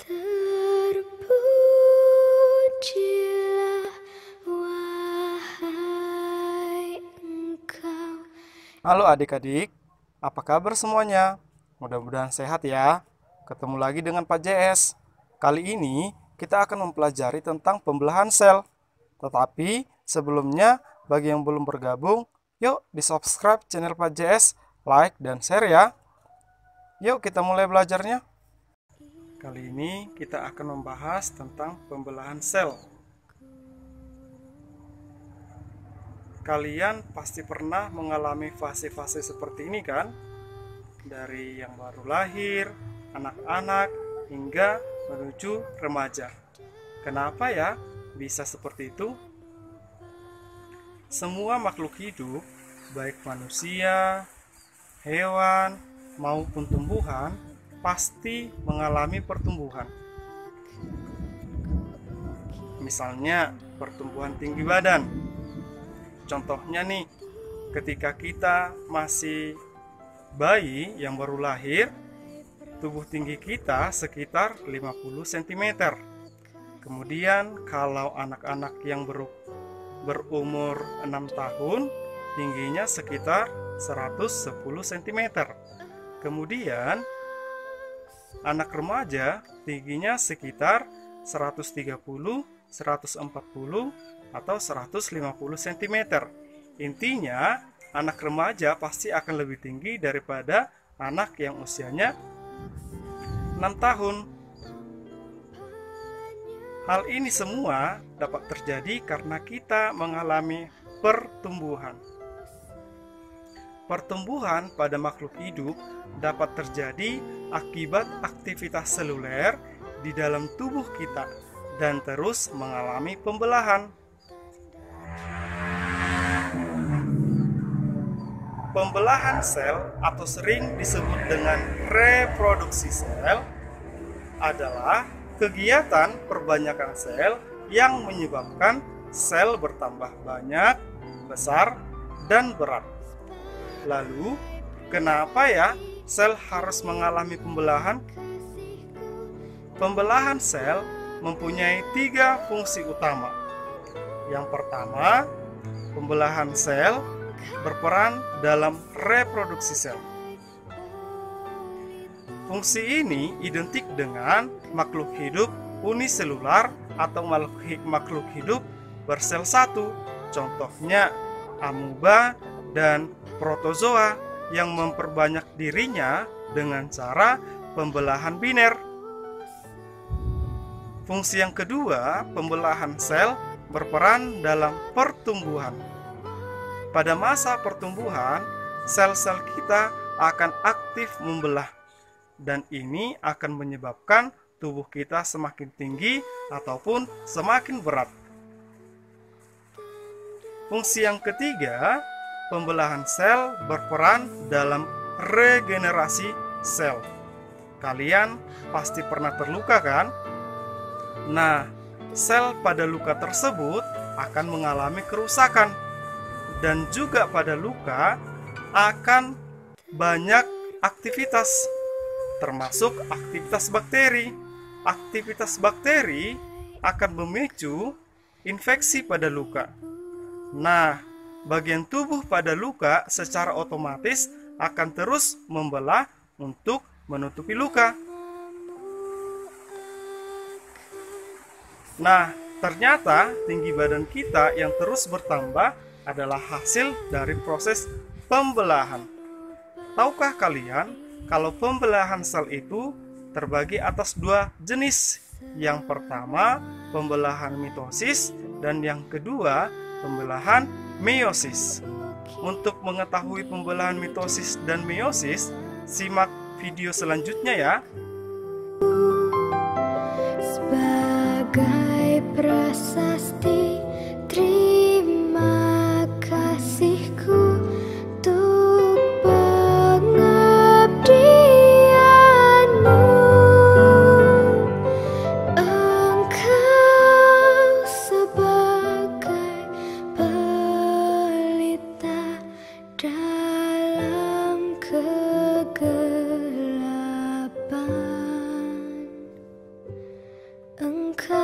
Terpujilah wahai Engkau. Halo adik-adik, apa kabar semuanya? Mudah-mudahan sehat ya. Ketemu lagi dengan Pak JS. Kali ini kita akan mempelajari tentang pembelahan sel. Tetapi sebelumnya, bagi yang belum bergabung, yuk di-subscribe channel Pak JS, like dan share ya. Yuk kita mulai belajarnya. Kali ini kita akan membahas tentang pembelahan sel. Kalian pasti pernah mengalami fase-fase seperti ini kan? Dari yang baru lahir, anak-anak, hingga menuju remaja. Kenapa ya bisa seperti itu? Semua makhluk hidup, baik manusia, hewan, maupun tumbuhan, pasti mengalami pertumbuhan. Misalnya, pertumbuhan tinggi badan. Contohnya nih, ketika kita masih bayi yang baru lahir, tubuh tinggi kita sekitar 50 cm. Kemudian kalau anak-anak yang berumur 6 tahun, tingginya sekitar 110 cm. Kemudian anak remaja tingginya sekitar 130, 140, atau 150 cm. Intinya, anak remaja pasti akan lebih tinggi daripada anak yang usianya 6 tahun. Hal ini semua dapat terjadi karena kita mengalami pertumbuhan. Pertumbuhan pada makhluk hidup dapat terjadi akibat aktivitas seluler di dalam tubuh kita dan terus mengalami pembelahan. Pembelahan sel atau sering disebut dengan reproduksi sel adalah kegiatan perbanyakan sel yang menyebabkan sel bertambah banyak, besar, dan berat. Lalu, kenapa ya sel harus mengalami pembelahan? Pembelahan sel mempunyai 3 fungsi utama. Yang pertama, pembelahan sel berperan dalam reproduksi sel. Fungsi ini identik dengan makhluk hidup uniselular atau makhluk hidup bersel satu. Contohnya amuba dan protozoa yang memperbanyak dirinya dengan cara pembelahan biner. Fungsi yang kedua, pembelahan sel berperan dalam pertumbuhan. Pada masa pertumbuhan, sel-sel kita akan aktif membelah, dan ini akan menyebabkan tubuh kita semakin tinggi ataupun semakin berat. Fungsi yang ketiga, pembelahan sel berperan dalam regenerasi sel. Kalian pasti pernah terluka kan? Nah, sel pada luka tersebut akan mengalami kerusakan. Dan juga pada luka akan banyak aktivitas, termasuk aktivitas bakteri. Aktivitas bakteri akan memicu infeksi pada luka. Nah, bagian tubuh pada luka secara otomatis akan terus membelah untuk menutupi luka. Nah, ternyata tinggi badan kita yang terus bertambah adalah hasil dari proses pembelahan. Tahukah kalian kalau pembelahan sel itu terbagi atas 2 jenis? Yang pertama, pembelahan mitosis, dan yang kedua, pembelahan meiosis. Untuk mengetahui pembelahan mitosis dan meiosis, simak video selanjutnya ya. Sebagai prasasti, terima kasihku untuk pengabdianmu. Engkau sebagai pelita dalam kegelapan. engkau.